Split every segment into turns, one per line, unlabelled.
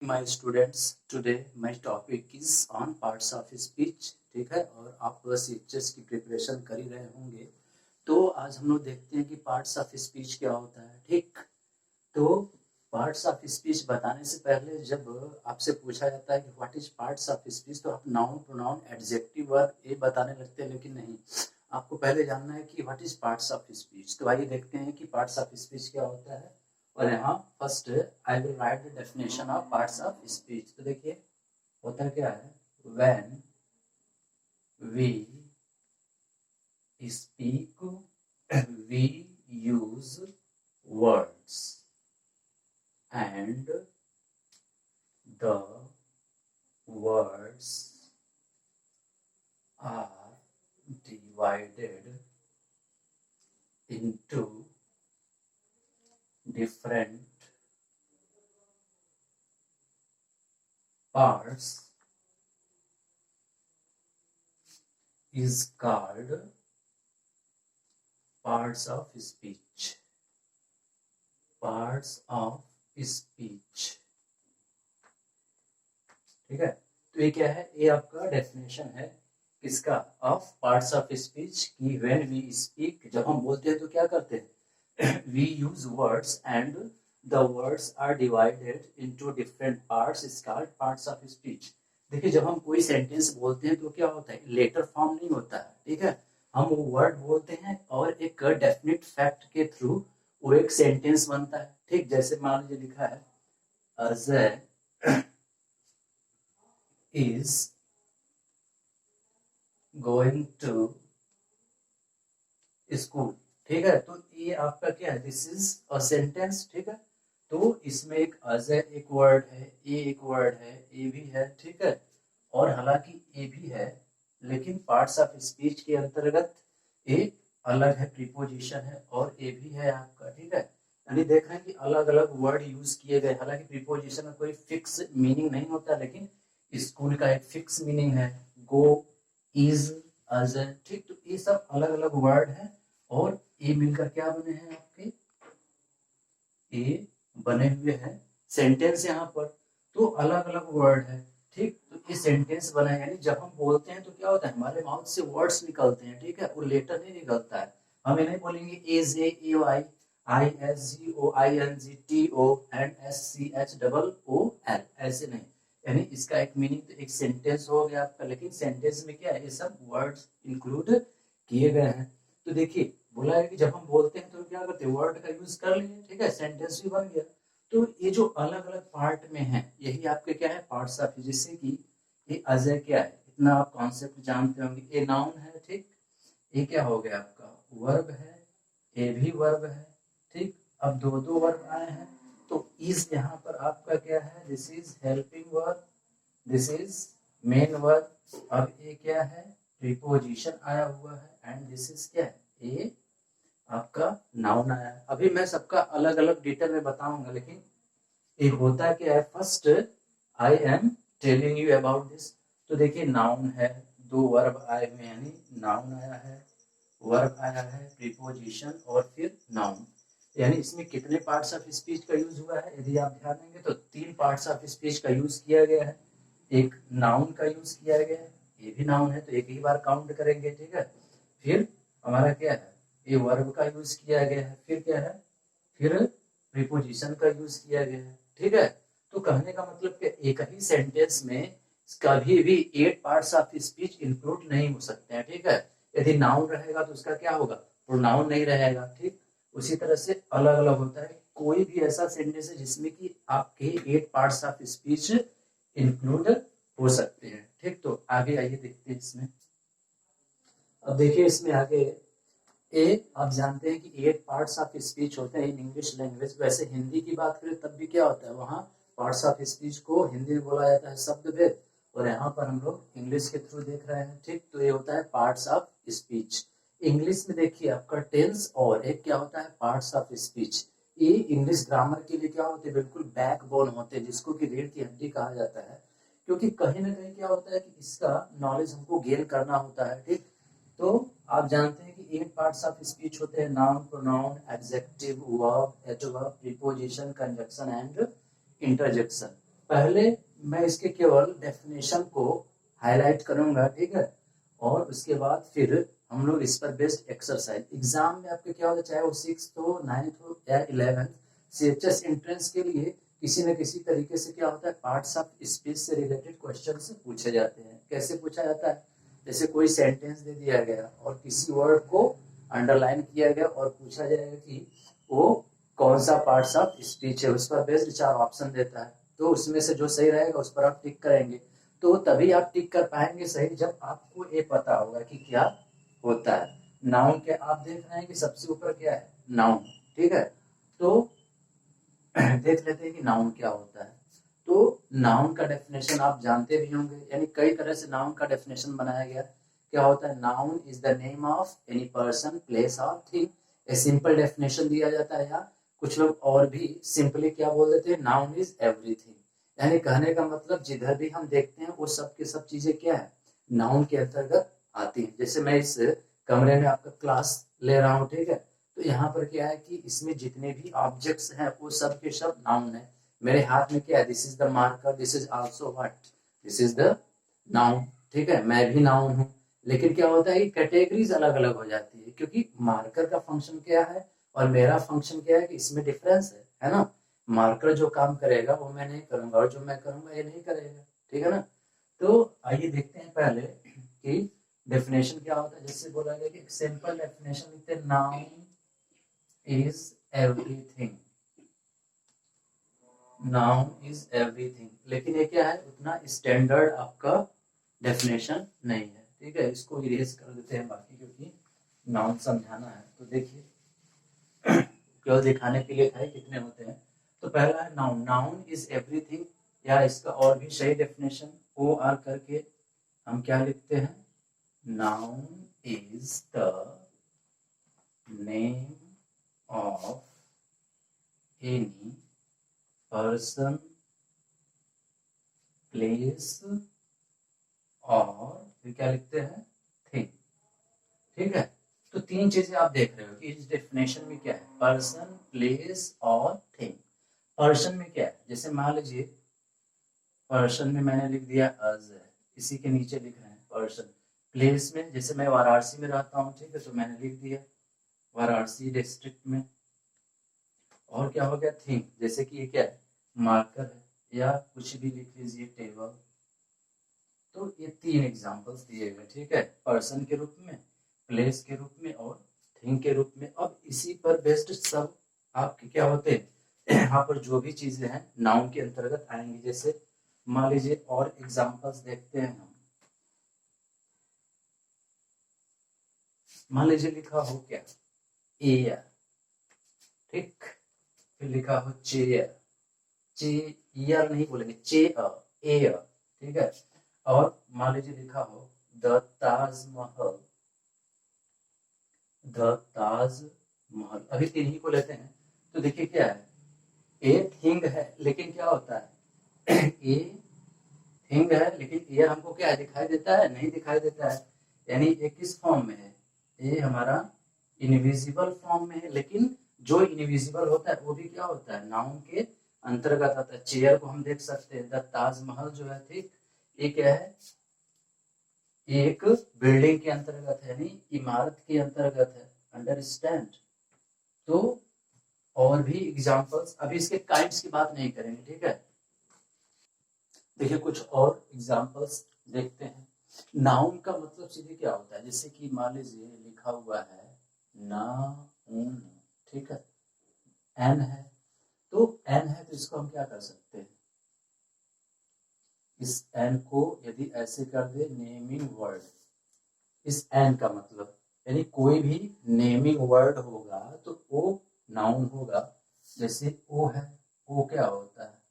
My students, today my topic is on parts of speech. ठीक है, और आप बस एचएस की प्रिपरेशन कर ही रहे होंगे। तो आज हम लोग देखते हैं कि पार्ट्स ऑफ स्पीच क्या होता है। ठीक, तो पार्ट्स ऑफ स्पीच बताने से पहले जब आपसे पूछा जाता है कि what is parts of speech, तो आप नाउन, प्रोनाउन, एडजेक्टिव वर्ब ये बताने लगते हैं, लेकिन नहीं, आपको पहले जानना है कि what is parts of speech. तो आइए देखते हैं कि पार्ट्स ऑफ स्पीच क्या होता है। और यहाँ first I will write the definition of parts of speech. तो देखिए होता क्या है, when we speak we use words and the words are divided into different parts is called parts of speech. Parts of speech. ठीक है, तो ये क्या है, ये आपका डेफिनेशन है किसका, ऑफ पार्ट्स ऑफ स्पीच। की व्हेन वी स्पीक, जब हम बोलते हैं तो क्या करते हैं, we use words and the words are divided into different parts is called parts of speech. देखिए जब हम कोई सेंटेंस बोलते हैं तो क्या होता है, लेटर फॉर्म नहीं होता है। ठीक है, हम वो वर्ड बोलते हैं और एक डेफिनेट फैक्ट के थ्रू वो एक सेंटेंस बनता है। ठीक, जैसे मान लीजिए लिखा है Ajay is going to school. ठीक है, तो ये आपका क्या है, दिस इज अ सेंटेंस। ठीक है, तो इसमें एक अजय एक वर्ड है, ए एक वर्ड है, ए भी है। ठीक है, और हालांकि ए भी है लेकिन पार्ट्स ऑफ स्पीच के अंतर्गत ए अलग है, प्रीपोजिशन है, और ए भी है आपका। ठीक है, यानी देख रहे हैं कि अलग अलग वर्ड यूज किए गए। हालांकि प्रीपोजिशन में कोई फिक्स मीनिंग नहीं होता, लेकिन स्कूल का एक फिक्स मीनिंग है, गो, इज, अजय। ठीक, तो ये सब अलग अलग वर्ड है और ये मिलकर क्या बने हैं आपके, ये बने हुए हैं सेंटेंस यहाँ पर। तो अलग अलग वर्ड है। ठीक, तो ये सेंटेंस बना है, यानी जब हम बोलते हैं तो क्या होता है, हमारे माउथ से वर्ड्स निकलते हैं। ठीक है, वो लेटर नहीं निकलता है। हम ये नहीं बोलेंगे A J A Y I S G O I N G T O and S C H double O L, ऐसे नहीं। यानी इसका एक मीनिंग तो एक सेंटेंस हो गया आपका, लेकिन सेंटेंस में क्या है, ये सब वर्ड्स इंक्लूड किए गए हैं। तो देखिए बोला है कि जब हम बोलते हैं तो क्या करते हैं, वर्ड का यूज कर लिए। ठीक है, सेंटेंस भी बन गया। तो ये जो अलग अलग पार्ट में है यही आपके क्या है, पार्ट्स ऑफ। जैसे कि ये अजय क्या है, इतना आप कॉन्सेप्ट जानते होंगे, ये नाउन है। ठीक, ये क्या हो गया आपका, वर्ब है, ये भी वर्ब है। ठीक, अब दो दो वर्ब आए हैं, तो इस यहाँ पर आपका क्या है, this is helping verb, this is main verb. अब ये क्या है, प्रीपोजिशन आया हुआ है, एंड दिस इज क्या है, ये आपका नाउन आया है। अभी मैं सबका अलग अलग डिटेल में बताऊंगा, लेकिन ये होता क्या है, first I am telling you about this. तो देखिए नाउन है, दो वर्ब आए हुए, यानी नाउन आया है, वर्ब आया है, प्रीपोजिशन और फिर नाउन। यानी इसमें कितने पार्ट्स ऑफ स्पीच का यूज हुआ है, यदि आप ध्यान देंगे तो तीन पार्ट्स ऑफ स्पीच का यूज किया गया है। एक नाउन का यूज किया गया है, ये भी नाउन है तो एक ही बार काउंट करेंगे। ठीक है, फिर हमारा क्या है, ये वर्ब का यूज किया गया है, फिर क्या है, फिर प्रीपोजिशन का यूज किया गया है। ठीक है, तो कहने का मतलब कि एक ही सेंटेंस में कभी भी 8 पार्ट्स ऑफ स्पीच इंक्लूड नहीं हो सकते हैं। ठीक है, यदि नाउन रहेगा तो उसका क्या होगा, प्रोनाउन नहीं रहेगा। ठीक, उसी तरह से अलग अलग होता है, कोई भी ऐसा सेंटेंस है जिसमें कि आपके 8 पार्ट्स ऑफ स्पीच इंक्लूड हो सकते हैं। ठीक, तो आगे आइए देखते हैं इसमें। अब देखिए इसमें आगे ए, आप जानते हैं कि 8 पार्ट्स ऑफ स्पीच होते हैं इन इंग्लिश लैंग्वेज। वैसे हिंदी की बात करें तब भी क्या होता है, वहाँ पार्ट्स ऑफ स्पीच को हिंदी में बोला जाता है शब्द भेद, और यहाँ पर हम लोग इंग्लिश के थ्रू देख रहे हैं। ठीक, तो ये होता है पार्ट्स ऑफ स्पीच। इंग्लिश में देखिए आपका टेंस और एक क्या होता है, पार्ट्स ऑफ स्पीच। ये इंग्लिश ग्रामर के लिए क्या होते हैं, बिल्कुल बैकबोन होते हैं, जिसको कि रीढ़ की हड्डी कहा जाता है। क्योंकि कहीं ना कहीं क्या होता है कि इसका नॉलेज हमको गेन करना होता है। ठीक, तो आप जानते हैं कि 8 पार्ट्स ऑफ स्पीच होते हैं, noun, pronoun, adjective, verb, adverb, preposition, conjunction and interjection. पहले मैं इसके केवल डेफिनेशन को हाईलाइट करूंगा, ठीक है, और उसके बाद फिर हम लोग इस पर बेस्ड एक्सरसाइज एग्जाम में आपके क्या होता है, चाहे वो 6th हो, 9th हो या 11th, CHS एंट्रेंस के लिए किसी न किसी तरीके से क्या होता है, पार्ट्स ऑफ स्पीच से रिलेटेड क्वेश्चन से पूछे जाते हैं। कैसे पूछा जाता है, जैसे कोई सेंटेंस दे दिया गया और किसी वर्ड को अंडरलाइन किया गया और पूछा जाएगा कि वो कौन सा पार्ट्स ऑफ स्पीच है, उस पर बेस्ड 4 ऑप्शन देता है, तो उसमें से जो सही रहेगा उस पर आप टिक करेंगे। तो तभी आप टिक कर पाएंगे सही जब आपको ये पता होगा कि क्या होता है। नाउन के आप देख रहे हैं कि सबसे ऊपर क्या है, नाउन, ठीक है। तो देख लेते हैं कि नाउन क्या होता है। तो नाउन का डेफिनेशन आप जानते भी होंगे, यानी कई तरह से नाउन का डेफिनेशन बनाया गया। क्या होता है, noun is the name of any person, place और थिंग। ए सिंपल डेफिनेशन दिया जाता है, या कुछ लोग और भी सिंपली क्या बोल देते हैं, नाउन इज एवरीथिंग। यानी कहने का मतलब जिधर भी हम देखते हैं वो सब के सब चीजें क्या है, नाउन के अंतर्गत आती हैं। जैसे मैं इस कमरे में आपका क्लास ले रहा हूँ, ठीक है, तो यहाँ पर क्या है कि इसमें जितने भी ऑब्जेक्ट्स हैं वो सब के सब नाउन है। मेरे हाथ में क्या है, this is the marker, this is also what, this is the noun, ठीक है, मैं भी नाउन हूँ। लेकिन क्या होता है कि कैटेगरीज अलग अलग हो जाती है, क्योंकि मार्कर का फंक्शन क्या है और मेरा फंक्शन क्या है कि इसमें डिफरेंस है ना। मार्कर जो काम करेगा वो मैं नहीं करूंगा और जो मैं करूंगा ये नहीं करेगा, ठीक है ना। तो आइए देखते हैं पहले कि डेफिनेशन क्या होता है। जैसे बोला गया कि एक सिंपल डेफिनेशन लिखते हैं, noun is everything, noun is everything. लेकिन ये क्या है, उतना स्टैंडर्ड आपका डेफिनेशन नहीं है, ठीक है, इसको इरेज कर देते हैं बाकी, क्योंकि नाउन समझाना है। तो देखिए केवल दिखाने के लिए था कितने होते हैं। तो पहला है नाउन, नाउन इज एवरीथिंग, या इसका और भी सही डेफिनेशन ओ आर करके हम क्या लिखते हैं, noun is the name of any person, place और फिर क्या लिखते हैं, थिंग, ठीक है। तो 3 चीजें आप देख रहे हो कि इस डेफिनेशन में क्या है, पर्सन, प्लेस और थिंग। पर्सन में क्या है, जैसे मान लीजिए पर्सन में मैंने लिख दिया अज है, इसी के नीचे लिख रहे हैं पर्सन। प्लेस में जैसे मैं वाराणसी में रहता हूँ, ठीक है, तो मैंने लिख दिया वाराणसी डिस्ट्रिक्ट में। और क्या हो गया, थिंग, जैसे कि ये क्या है, मार्कर है, या कुछ भी लिख लीजिए, टेबल। तो ये 3 एग्जांपल्स दिए गए, ठीक है, पर्सन के रूप में, प्लेस के रूप में और थिंग के रूप में। अब इसी पर बेस्ड सब आपके क्या होते हैं, यहाँ पर जो भी चीजें हैं नाउन के अंतर्गत आएंगी। जैसे मान लीजिए और एग्जांपल्स देखते हैं हम। मान लीजिए लिखा हो क्या, एयर, ठीक, फिर लिखा हो चेयर, चेयर नहीं बोलेंगे, चेयर, एयर, ठीक है। और मान लीजिए लिखा हो द ताजमहल, द ताजमहल। अभी 3 ही को लेते हैं। तो देखिए क्या है, ए थिंग है, लेकिन क्या होता है ए थिंग है, लेकिन एयर हमको क्या है, दिखाई देता है, नहीं दिखाई देता है। यानी ये किस फॉर्म में है, ये हमारा इनविजिबल फॉर्म में है। लेकिन जो इनविजिबल होता है वो भी क्या होता है, नाउन के अंतर्गत आता है। चेयर को हम देख सकते हैं, द ताजमहल जो है, ठीक, ये क्या है, एक बिल्डिंग के अंतर्गत है, यानी इमारत के अंतर्गत है, अंडरस्टैंड। तो और भी एग्जांपल्स, अभी इसके काइंड्स की बात नहीं करेंगे, ठीक है। देखिए कुछ और एग्जांपल्स देखते हैं। नाउन का मतलब सीधे क्या होता है, जैसे कि मान लीजिए लिखा हुआ है नाउन, ठीक है, एन है, तो एन है तो इसको हम क्या कर सकते हैं, इस एन को यदि ऐसे कर दे नेमिंग वर्ड, इस एन का मतलब यानी कोई भी नेमिंग वर्ड होगा तो वो नाउन होगा। जैसे ओ है, ओ क्या होता है,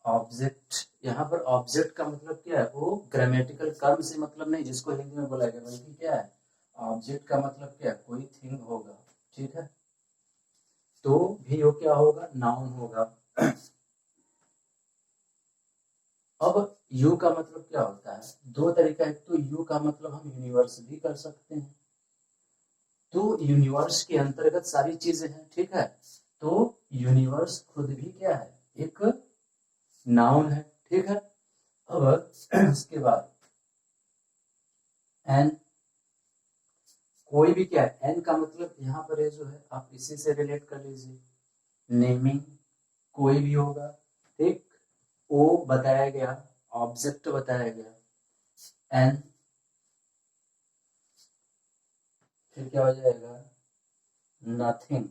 ऑब्जेक्ट। यहाँ पर ऑब्जेक्ट का मतलब क्या है, वो ग्रामेटिकल कर्म से मतलब नहीं जिसको हिंदी में बोला गया, बल्कि क्या है, ऑब्जेक्ट का मतलब क्या है, कोई थिंग होगा, ठीक है, तो भी वो क्या होगा, नाउन होगा। अब यू का मतलब क्या होता है, 2 तरीका है। तो यू का मतलब हम यूनिवर्स भी कर सकते हैं, तो यूनिवर्स के अंतर्गत सारी चीजें हैं, ठीक है। तो यूनिवर्स खुद भी क्या है, एक नाउन है, ठीक है। अब उसके बाद एन, कोई भी क्या है, एन का मतलब यहाँ पर है जो है आप इसी से रिलेट कर लीजिए, नेमिंग कोई भी होगा, ठीक। ओ बताया गया, ऑब्जेक्ट बताया गया, एन फिर क्या हो जाएगा, नथिंग।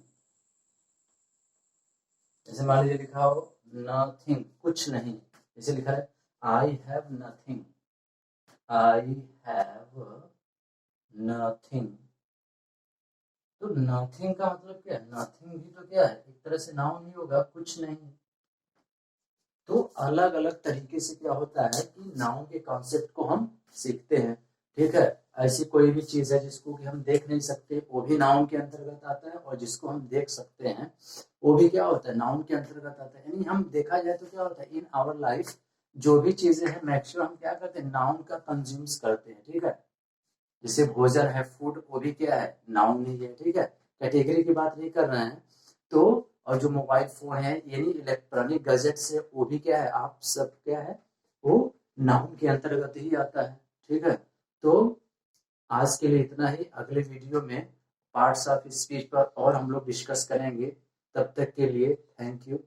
जैसे मान लीजिए लिखा हो नथिंग, कुछ नहीं, जैसे लिखा है I have nothing, I have nothing. तो नथिंग का मतलब क्या है, नथिंग भी तो क्या है, एक तरह से नाउन ही होगा, कुछ नहीं। तो अलग अलग तरीके से क्या होता है कि नाउन के कॉन्सेप्ट को हम सीखते हैं, ठीक है। ऐसी कोई भी चीज है जिसको कि हम देख नहीं सकते, वो भी नाउन के अंतर्गत आता है, और जिसको हम देख सकते हैं वो भी क्या होता है, नाउन के अंतर्गत आता है। यानी हम देखा जाए तो क्या होता है, इन आवर लाइफ जो भी चीजें हैं मैक्सिमम हम क्या करते हैं, नाउन का कंज्यूम्स करते हैं, ठीक है। जैसे भोजन है, फूड, वो भी क्या है, नाउन नहीं है, ठीक है। कैटेगरी की बात नहीं कर रहे हैं। तो और जो मोबाइल फोन है यानी इलेक्ट्रॉनिक गैजेट्स है, वो भी क्या है, आप सब क्या है, वो नाउन के अंतर्गत ही आता है, ठीक है। तो आज के लिए इतना ही, अगले वीडियो में पार्ट्स ऑफ स्पीच पर और हम लोग डिस्कस करेंगे। तब तक के लिए थैंक यू।